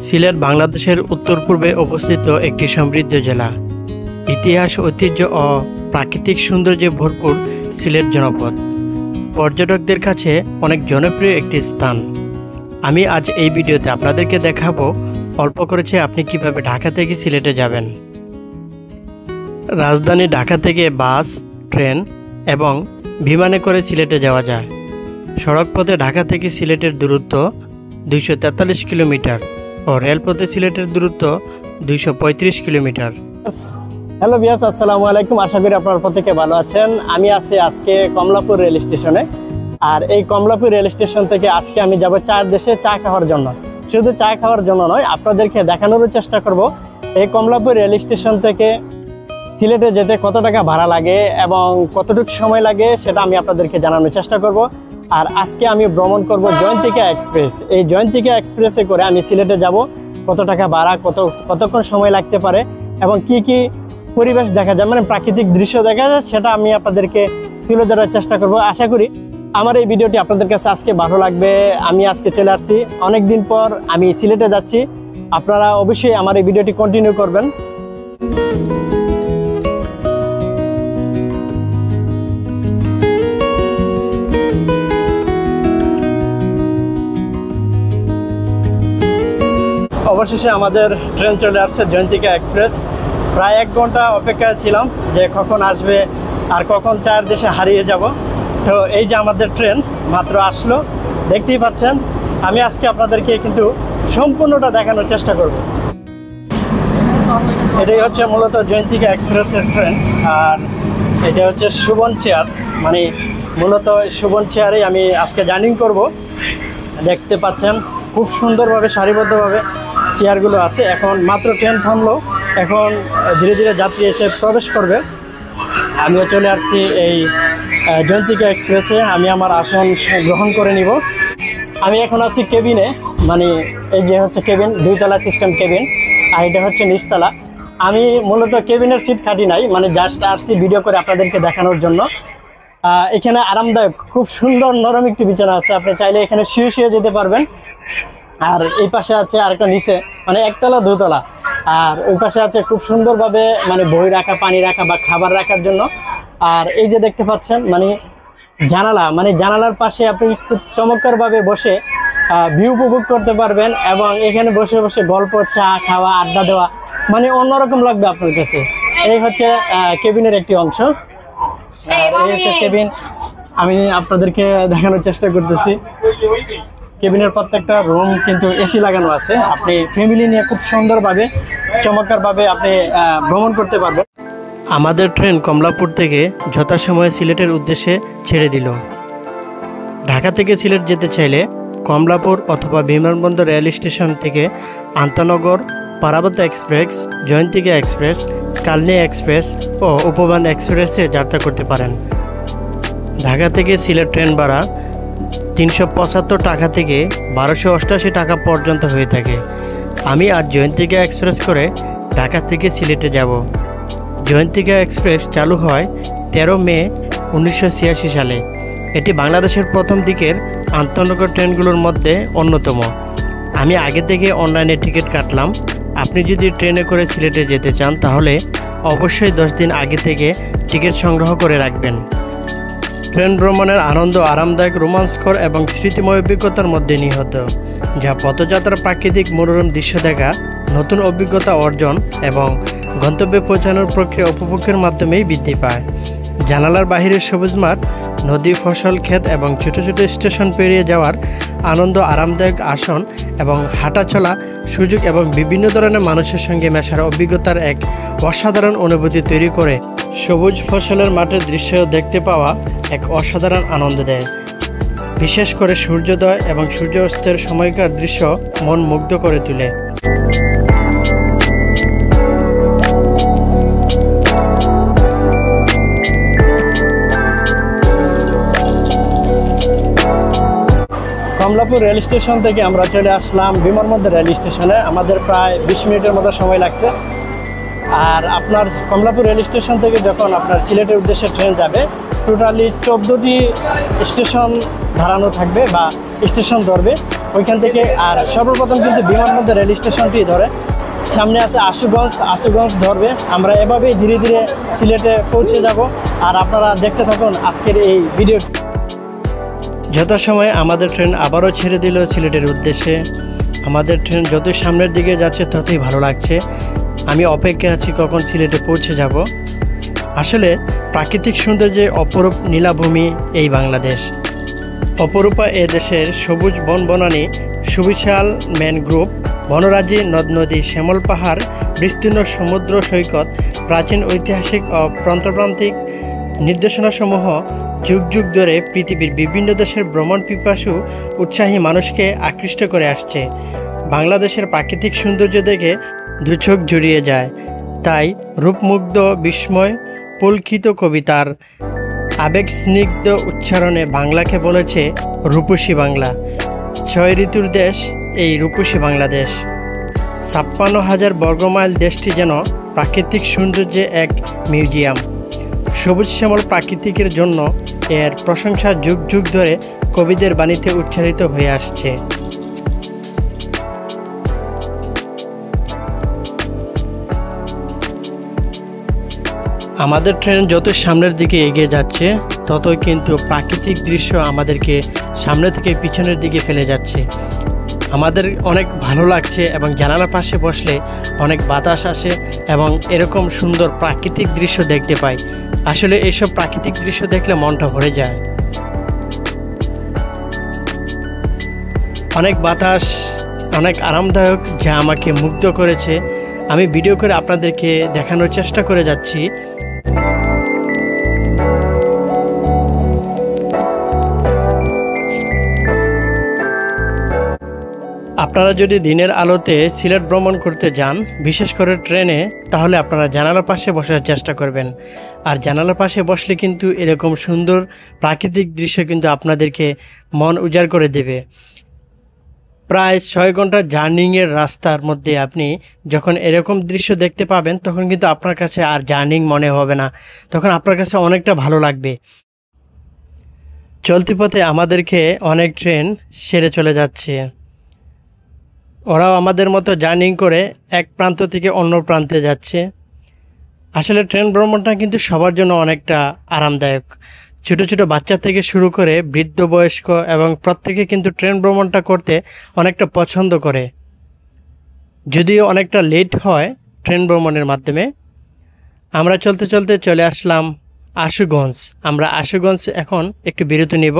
সিলেট বাংলাদেশের উত্তর-পূর্বে অবস্থিত একটি সমৃদ্ধ জেলা। ইতিহাস, ঐতিহ্য ও প্রাকৃতিক সৌন্দর্যে ভরপুর সিলেট জনপদ পর্যটকদের কাছে অনেক জনপ্রিয় একটি স্থান। আমি আজ এই ভিডিওতে আপনাদেরকে দেখাবো অল্প খরচে আপনি কিভাবে ঢাকা থেকে সিলেটে যাবেন। রাজধানী ঢাকা থেকে বাস, ট্রেন এবং বিমানে করে সিলেটে যাওয়া যায়। সড়কপথে ঢাকা থেকে সিলেটের দূরত্ব 243 কিলোমিটার ও রেলপথে সিলেটের দূরত্ব 235 কিলোমিটার। হ্যালো ভিউয়ার্স, আসসালামু আলাইকুম। আশা করি আপনারা প্রত্যেকে ভালো আছেন। আমি আছি আজকে কমলাপুর রেল স্টেশনে। আর এই কমলাপুর রেল স্টেশন থেকে আজকে আমি যাব চার দেশে চা খাওয়ার জন্য। শুধু চা খাওয়ার জন্য নয়, আপনাদেরকে দেখানোরও চেষ্টা করব এই কমলাপুর রেল স্টেশন থেকে সিলেটে যেতে কত টাকা ভাড়া লাগে এবং কতটুকু সময় লাগে সেটা আমি আপনাদেরকে জানানোর চেষ্টা করব। আর আজকে আমি ভ্রমণ করব জয়ন্তিকা এক্সপ্রেস। এই জয়ন্তিকা এক্সপ্রেসে করে আমি সিলেটে যাব, কত টাকা ভাড়া, কতক্ষণ সময় লাগতে পারে এবং কি কি পরিবেশ দেখা যায়, মানে প্রাকৃতিক দৃশ্য দেখা যায়, সেটা আমি আপনাদেরকে তুলে ধরার চেষ্টা করব। আশা করি আমার এই ভিডিওটি আপনাদের কাছে আজকে ভালো লাগবে। আমি আজকে চলে আসছি, অনেক দিন পর আমি সিলেটে যাচ্ছি। আপনারা অবশ্যই আমার এই ভিডিওটি কন্টিনিউ করবেন। অবশেষে আমাদের ট্রেন চলে আসছে, জয়ন্তিকা এক্সপ্রেস। প্রায় 1 ঘন্টা অপেক্ষায় ছিলাম যে কখন আসবে আর কখন চার দেশে হারিয়ে যাব। তো এই যে আমাদের ট্রেন মাত্র আসলো, দেখতেই পাচ্ছেন। আমি আজকে আপনাদেরকে কিন্তু সম্পূর্ণটা দেখানোর চেষ্টা করব। এটাই হচ্ছে মূলত জয়ন্তিকা এক্সপ্রেসের ট্রেন। আর এটা হচ্ছে সুবন চেয়ার, মানে মূলত সুবন চেয়ারেই আমি আজকে জার্নি করব। দেখতে পাচ্ছেন খুব সুন্দরভাবে সারিবদ্ধভাবে চেয়ারগুলো আছে। এখন মাত্র ট্রেন থামলো, এখন ধীরে ধীরে যাত্রী এসে প্রবেশ করবে। আমিও চলে আসছি এই জয়ন্তিকা এক্সপ্রেসে। আমি আমার আসন গ্রহণ করে নিব। আমি এখন আছি কেবিনে, মানে এই যে হচ্ছে কেবিন, 2তলা সিস্টেম কেবিন, আর এটা হচ্ছে নিচতলা। আমি মূলত কেবিনের সিট খাটি নাই, মানে জাস্ট আসছি ভিডিও করে আপনাদেরকে দেখানোর জন্য। এখানে আরামদায়ক, খুব সুন্দর নরম একটি বিছানা আছে, আপনি চাইলে এখানে শুয়ে শুয়ে যেতে পারবেন। আর এই পাশে আছে আরেকটা নিচে, মানে 1তলা 2তলা। আর ওই পাশে আছে খুব সুন্দরভাবে মানে বই রাখা, পানি রাখা বা খাবার রাখার জন্য। আর এই যে দেখতে পাচ্ছেন মানে জানালা, মানে জানালার পাশে আপনি খুব চমৎকারভাবে বসে ভিউ উপভোগ করতে পারবেন এবং এখানে বসে বসে গল্প, চা খাওয়া, আড্ডা দেওয়া, মানে অন্যরকম লাগবে আপনার কাছে। এই হচ্ছে কেবিনের একটি অংশ। এই হচ্ছে কেবিন, আমি আপনাদেরকে দেখানোর চেষ্টা করতেছি। কেবিনের প্রত্যেকটা রুম কিন্তু এসি লাগানো আছে। আপনি ফ্যামিলি নিয়ে খুব সুন্দরভাবে, চমৎকারভাবে আপনি ভ্রমণ করতে পারবেন। আমাদের ট্রেন কমলাপুর থেকে যথাসময়ে সিলেটের উদ্দেশ্যে ছেড়ে দিল। ঢাকা থেকে সিলেট যেতে চাইলে কমলাপুর অথবা বিমানবন্দর রেল স্টেশন থেকে আন্তনগর, Parabat express, Jayantika express, Kalni express ও উপবন এক্সপ্রেসে যাত্রা করতে পারেন। ঢাকা থেকে সিলেট ট্রেন ভাড়া 375 টাকা থেকে 1288 টাকা পর্যন্ত হয়ে থাকে। আমি আজ জয়ন্তিকা এক্সপ্রেস করে ঢাকা থেকে সিলেটে যাব। জয়ন্তিকা এক্সপ্রেস চালু হয় 13 মে 1986 সালে। এটি বাংলাদেশের প্রথম দিকের আন্তনগর ট্রেনগুলোর মধ্যে অন্যতম। আমি আগে থেকে অনলাইনে টিকিট কাটলাম। আপনি যদি ট্রেনে করে সিলেটে যেতে চান তাহলে অবশ্যই 10 দিন আগে থেকে টিকিট সংগ্রহ করে রাখবেন। ট্রেন ভ্রমণের আনন্দ আরামদায়ক, রোমাঞ্চকর এবং স্মৃতিময় অভিজ্ঞতার মধ্যে নিহিত, যা পথযাত্রা, প্রাকৃতিক মনোরম দৃশ্য দেখা, নতুন অভিজ্ঞতা অর্জন এবং গন্তব্যে পৌঁছানোর প্রক্রিয়া উপভোগের মাধ্যমেই বৃদ্ধি পায়। জানালার বাহিরের সবুজ মাঠ, নদী, ফসল ক্ষেত এবং ছোট ছোট স্টেশন পেরিয়ে যাওয়ার আনন্দ, আরামদায়ক আসন এবং হাঁটা চলা সুযোগ এবং বিভিন্ন ধরনের মানুষের সঙ্গে মেশার অভিজ্ঞতার এক অসাধারণ অনুভূতি তৈরি করে। সবুজ ফসলের মাঠের দৃশ্য দেখতে পাওয়া এক অসাধারণ আনন্দ দেয়। বিশেষ করে সূর্যোদয় এবং সূর্যাস্তের সময়কার দৃশ্য মন মুগ্ধ করে তোলে। কমলাপুর রেল স্টেশন থেকে আমরা চলে আসলাম বিমানবন্দর রেল স্টেশনে। আমাদের প্রায় 20 মিনিটের মতো সময় লাগছে। আর আপনার কমলাপুর রেল স্টেশন থেকে যখন আপনার সিলেটের উদ্দেশ্যে ট্রেন যাবে, টোটালি 14টি স্টেশন দাঁড়ানো থাকবে বা স্টেশন ধরবে ওইখান থেকে। আর সর্বপ্রথম কিন্তু বিমানবন্দর রেল স্টেশনটি ধরে, সামনে আছে আশুগঞ্জ ধরবে। আমরা এভাবেই ধীরে ধীরে সিলেটে পৌঁছে যাব। আর আপনারা দেখতে থাকুন আজকের এই ভিডিও। যথাসময়ে আমাদের ট্রেন আবারও ছেড়ে দিল সিলেটের উদ্দেশ্যে। আমাদের ট্রেন যতই সামনের দিকে যাচ্ছে ততই ভালো লাগছে। আমি অপেক্ষায় আছি কখন সিলেটে পৌঁছে যাব। আসলে প্রাকৃতিক সৌন্দর্যে অপরূপ নীলাভূমি এই বাংলাদেশ। অপরূপা এ দেশের সবুজ বনবনানী, সুবিশাল ম্যানগ্রোভ বনরাজি, নদ নদী, শ্যামল পাহাড়, বিস্তীর্ণ সমুদ্র সৈকত, প্রাচীন ঐতিহাসিক ও প্রান্তিক নির্দেশনাসমূহ যুগ যুগ ধরে পৃথিবীর বিভিন্ন দেশের ভ্রমণ পিপাসু উৎসাহী মানুষকে আকৃষ্ট করে আসছে। বাংলাদেশের প্রাকৃতিক সৌন্দর্য দেখে দু চোখ জুড়িয়ে যায়। তাই রূপমুগ্ধ বিস্ময় পুলকিত কবিতার আবেগ স্নিগ্ধ উচ্চারণে বাংলাকে বলেছে রূপসী বাংলা। 6 ঋতুর দেশ এই রূপসী বাংলাদেশ। 56,000 বর্গমাইল দেশটি যেন প্রাকৃতিক সৌন্দর্যে এক মিউজিয়াম। সবুজ শ্যামল প্রাকৃতিকের জন্য এর প্রশংসা যুগ যুগ ধরে কবিদের বাণীতে উচ্চারিত হয়ে আসছে। আমাদের ট্রেন যত সামনের দিকে এগিয়ে যাচ্ছে ততই কিন্তু প্রাকৃতিক দৃশ্য আমাদেরকে সামনে থেকে পিছনের দিকে ফেলে যাচ্ছে। আমাদের অনেক ভালো লাগছে এবং জানালার পাশে বসলে অনেক বাতাস আসে এবং এরকম সুন্দর প্রাকৃতিক দৃশ্য দেখতে পাই। আসলে এইসব প্রাকৃতিক দৃশ্য দেখলে মনটা ভরে যায়। অনেক বাতাস, অনেক আরামদায়ক, যা আমাকে মুগ্ধ করেছে। আমি ভিডিও করে আপনাদেরকে দেখানোর চেষ্টা করে যাচ্ছি। আপনারা যদি দিনের আলোতে সিলেট ভ্রমণ করতে যান, বিশেষ করে ট্রেনে, তাহলে আপনারা জানালার পাশে বসার চেষ্টা করবেন। আর জানালার পাশে বসলে কিন্তু এরকম সুন্দর প্রাকৃতিক দৃশ্য কিন্তু আপনাদেরকে মন উজাড় করে দেবে। প্রায় 6 ঘন্টার জার্নিংয়ের রাস্তার মধ্যে আপনি যখন এরকম দৃশ্য দেখতে পাবেন তখন কিন্তু আপনার কাছে আর জার্নিং মনে হবে না, তখন আপনার কাছে অনেকটা ভালো লাগবে। চলতি পথে আমাদেরকে অনেক ট্রেন সেরে চলে যাচ্ছে। ওরাও আমাদের মতো জার্নিং করে এক প্রান্ত থেকে অন্য প্রান্তে যাচ্ছে। আসলে ট্রেন ভ্রমণটা কিন্তু সবার জন্য অনেকটা আরামদায়ক। ছোট ছোট বাচ্চা থেকে শুরু করে বৃদ্ধ বয়স্ক এবং প্রত্যেকে কিন্তু ট্রেন ভ্রমণটা করতে অনেকটা পছন্দ করে। যদিও অনেকটা লেট হয় ট্রেন ভ্রমণের মাধ্যমে। আমরা চলতে চলতে চলে আসলাম আশুগঞ্জ। আমরা আশুগঞ্জ এখন একটু বিরতি নিব,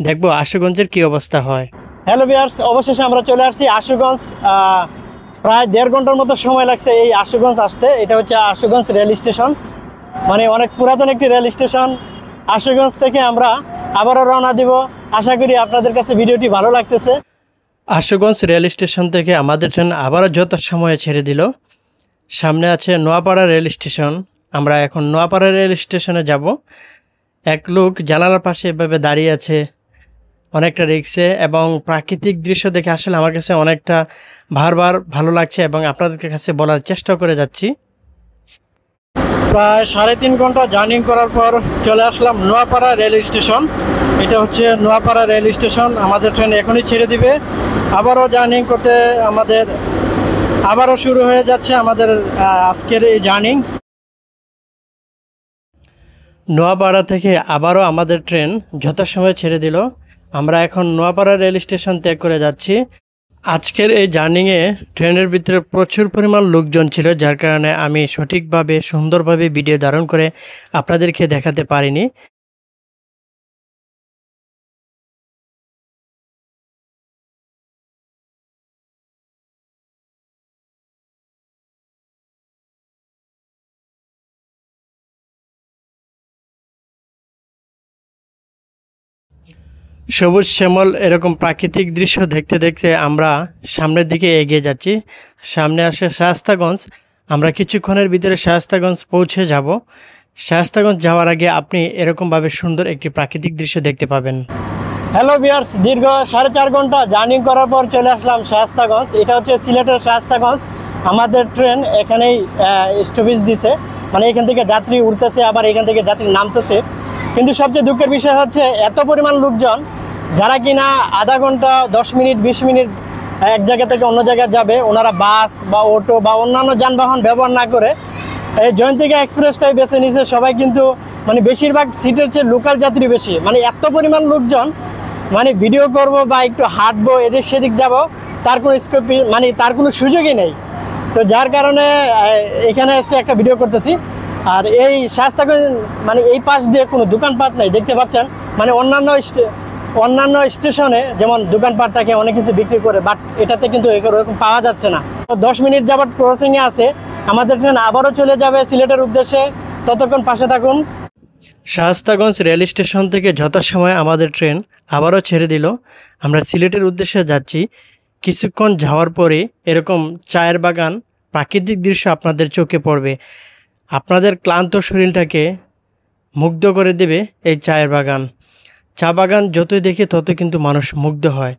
দেখব আশুগঞ্জের কী অবস্থা হয়। হ্যালো ভিউয়ার্স, অবশেষে আমরা চলে আসছি আশুগঞ্জ। প্রায় 1.5 ঘন্টার মতো সময় লাগছে এই আশুগঞ্জ আসতে। এটা হচ্ছে আশুগঞ্জ রেল স্টেশন, মানে অনেক পুরাতন একটি রেল স্টেশন। আশুগঞ্জ থেকে আমরা আবারও রওনা দিব। আশা করি আপনাদের কাছে ভিডিওটি ভালো লাগতেছে। আশুগঞ্জ রেল স্টেশন থেকে আমাদের ট্রেন আবারও যথাসময়ে ছেড়ে দিল। সামনে আছে নোয়াপাড়া রেল স্টেশন। আমরা এখন নোয়াপাড়া রেল স্টেশনে যাব। এক লোক জানালার পাশে এভাবে দাঁড়িয়ে আছে অনেকটা রিক্সে, এবং প্রাকৃতিক দৃশ্য দেখে আসলে আমার কাছে অনেকটা বারবার ভালো লাগছে এবং আপনাদের কাছে বলার চেষ্টা করে যাচ্ছি। প্রায় 3.5 ঘন্টা জার্নি করার পর চলে আসলাম নোয়াপাড়া রেল স্টেশন। এটা হচ্ছে নোয়াপাড়া রেল স্টেশন। আমাদের ট্রেন এখনই ছেড়ে দিবে। আবারও জার্নি করতে আবারও শুরু হয়ে যাচ্ছে আমাদের আজকের এই জার্নি। নোয়াপাড়া থেকে আবারও আমাদের ট্রেন যথাসময়ে ছেড়ে দিল। আমরা এখন নোয়াপাড়া রেল স্টেশন ত্যাগ করে যাচ্ছি। আজকের এই জার্নিংয়ে ট্রেনের ভিতরে প্রচুর পরিমাণ লোকজন ছিল, যার কারণে আমি সঠিকভাবে সুন্দরভাবে ভিডিও ধারণ করে আপনাদেরকে দেখাতে পারিনি। সবুজ শ্যামল এরকম প্রাকৃতিক দৃশ্য দেখতে দেখতে আমরা সামনের দিকে এগিয়ে যাচ্ছি। সামনে আসে শায়েস্তাগঞ্জ। আমরা কিছুক্ষণের ভিতরে শায়েস্তাগঞ্জ পৌঁছে যাব। শায়েস্তাগঞ্জ যাওয়ার আগে আপনি এরকমভাবে সুন্দর একটি প্রাকৃতিক দৃশ্য দেখতে পাবেন। হ্যালো ভিউয়ার্স, দীর্ঘ 4.5 ঘন্টা জার্নি করার পর চলে আসলাম শায়েস্তাগঞ্জ। এটা হচ্ছে সিলেটের শায়েস্তাগঞ্জ। আমাদের ট্রেন এখানেই স্টপেজ দিছে, মানে এখান থেকে যাত্রী উঠতেছে আবার এখান থেকে যাত্রী নামতেছে। কিন্তু সবচেয়ে দুঃখের বিষয় হচ্ছে এত পরিমাণ লোকজন যারা কিনা আধা ঘন্টা 10 মিনিট 20 মিনিট এক জায়গা থেকে অন্য জায়গায় যাবে, ওনারা বাস বা অটো বা অন্যান্য যানবাহন ব্যবহার না করে এই জয়ন্তিকা এক্সপ্রেসটাই বেছে নিছে সবাই। কিন্তু মানে বেশিরভাগ সিটের চেয়ে লোকাল যাত্রী বেশি, মানে এত পরিমাণ লোকজন, মানে ভিডিও করব বা একটু হাঁটবো এদিক সেদিক যাব তার কোনো স্কোপ, মানে তার কোনো সুযোগই নেই। তো যার কারণে এখানে এসে একটা ভিডিও করতেছি। আর এই শায়েস্তাগঞ্জ মানে এই পাশ দিয়ে কোনো দোকানপাট নেই, দেখতে পাচ্ছেন। মানে অন্যান্য স্টেশনে যেমন দোকানপাট থাকে, অনেক কিছু বিক্রি করে, বাট এটাতে কিন্তু এরকম পাওয়া যাচ্ছে না। তো 10 মিনিট যাবত ক্রসিংয়ে আছে, আমাদের ট্রেন আবারও চলে যাবে সিলেটের উদ্দেশ্যে। ততক্ষণ পাশে থাকুন। শায়েস্তাগঞ্জ রেল স্টেশন থেকে যথাসময়ে আমাদের ট্রেন আবারও ছেড়ে দিল। আমরা সিলেটের উদ্দেশ্যে যাচ্ছি। কিছুক্ষণ যাওয়ার পরে এরকম চায়ের বাগান, প্রাকৃতিক দৃশ্য আপনাদের চোখে পড়বে। আপনাদের ক্লান্ত শরীরটাকে মুগ্ধ করে দেবে এই চায়ের বাগান। চা বাগান যতই দেখে তত কিন্তু মানুষ মুগ্ধ হয়।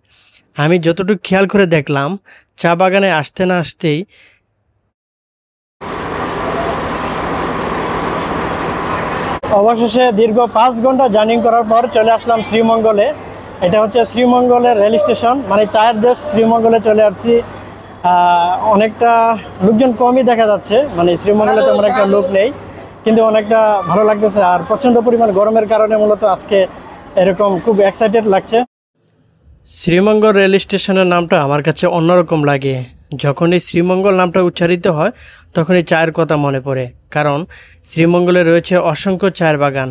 আমি যতটুকু খেয়াল করে দেখলাম, চা বাগানে আসতে না আসতেই অবশেষে দীর্ঘ 5 ঘন্টা জার্নি করার পর চলে আসলাম শ্রীমঙ্গলে। এটা হচ্ছে শ্রীমঙ্গলের রেল স্টেশন, মানে চায়ের দেশ শ্রীমঙ্গলে চলে আসছি। অনেকটা লোকজন কমই দেখা যাচ্ছে, মানে শ্রীমঙ্গলে তেমন একটা লোক নেই, কিন্তু অনেকটা ভালো লাগতেছে। আর প্রচণ্ড পরিমাণ গরমের কারণে মূলত আজকে এরকম খুব এক্সাইটেড লাগছে। শ্রীমঙ্গল রেল স্টেশনের নামটা আমার কাছে অন্যরকম লাগে। যখনই শ্রীমঙ্গল নামটা উচ্চারিত হয় তখনই চায়ের কথা মনে পড়ে, কারণ শ্রীমঙ্গলে রয়েছে অসংখ্য চায়ের বাগান।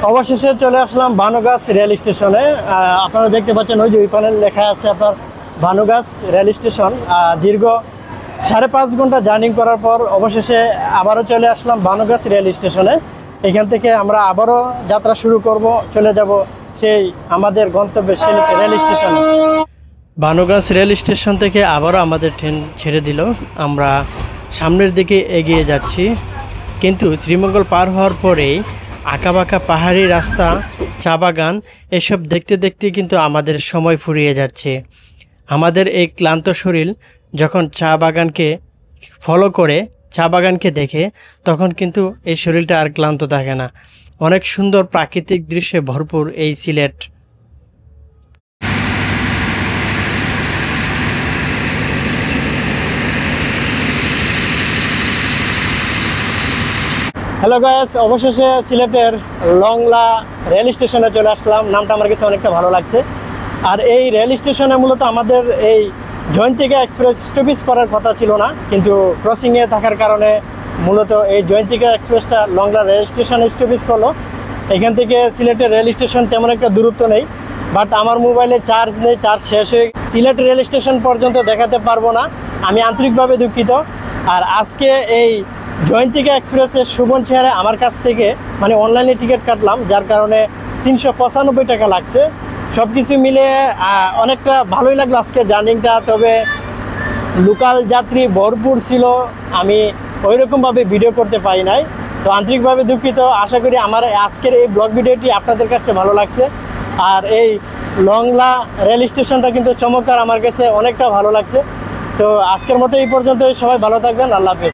অবশেষে চলে আসলাম ভানুগাছ রেল স্টেশনে। আপনারা দেখতে পাচ্ছেন ওই যে ওই প্যানেল লেখা আছে আপনার ভানুগাছ রেল স্টেশন। দীর্ঘ 5.5 ঘন্টা জার্নি করার পর অবশেষে আবারও চলে আসলাম ভানুগাছ রেল স্টেশনে। এখান থেকে আমরা আবারও যাত্রা শুরু করব, চলে যাব সেই আমাদের গন্তব্যে সিলেট রেল স্টেশনে। ভানুগাছ রেল স্টেশন থেকে আবারও আমাদের ট্রেন ছেড়ে দিল। আমরা সামনের দিকে এগিয়ে যাচ্ছি, কিন্তু শ্রীমঙ্গল পার হওয়ার পরেই আঁকাবাঁকা পাহাড়ি রাস্তা, চা বাগান, এসব দেখতে দেখতে কিন্তু আমাদের সময় ফুরিয়ে যাচ্ছে। আমাদের এই ক্লান্ত শরীর যখন চা বাগানকে ফলো করে, চা বাগানকে দেখে, তখন কিন্তু এই শরীরটা আর ক্লান্ত থাকে না। অনেক সুন্দর প্রাকৃতিক দৃশ্যে ভরপুর এই সিলেট। হ্যালো গাইস, অবশেষে সিলেটের লংলা রেল স্টেশনে চলে আসলাম। নামটা আমার কাছে অনেকটা ভালো লাগছে। আর এই রেল স্টেশনে মূলত আমাদের এই জয়ন্তিকা এক্সপ্রেস স্টপেজ করার কথা ছিল না, কিন্তু ক্রসিংয়ে থাকার কারণে মূলত এই জয়ন্তিকা এক্সপ্রেসটা লংলা রেল স্টেশনে স্টপেজ করলো। এখান থেকে সিলেটের রেল স্টেশন তেমন একটা দূরত্ব নেই, বাট আমার মোবাইলে চার্জ নেই, চার্জ শেষ হয়ে সিলেট রেল স্টেশন পর্যন্ত দেখাতে পারবো না, আমি আন্তরিকভাবে দুঃখিত। আর আজকে এই জয়ন্তিকা এক্সপ্রেসের সুবন চেহারা আমার কাছ থেকে মানে অনলাইনে টিকিট কাটলাম, যার কারণে 395 টাকা লাগছে। সব কিছু মিলে অনেকটা ভালোই লাগলো আজকের জার্নিটা। তবে লোকাল যাত্রী ভরপুর ছিল, আমি ওইরকমভাবে ভিডিও করতে পারি নাই, তো আন্তরিকভাবে দুঃখিত। আশা করি আমার আজকের এই ব্লগ ভিডিওটি আপনাদের কাছে ভালো লাগছে। আর এই লংলা রেল স্টেশনটা কিন্তু চমৎকার, আমার কাছে অনেকটা ভালো লাগছে। তো আজকের মতো এই পর্যন্ত, সবাই ভালো থাকবেন, আল্লাহ হাফেজ।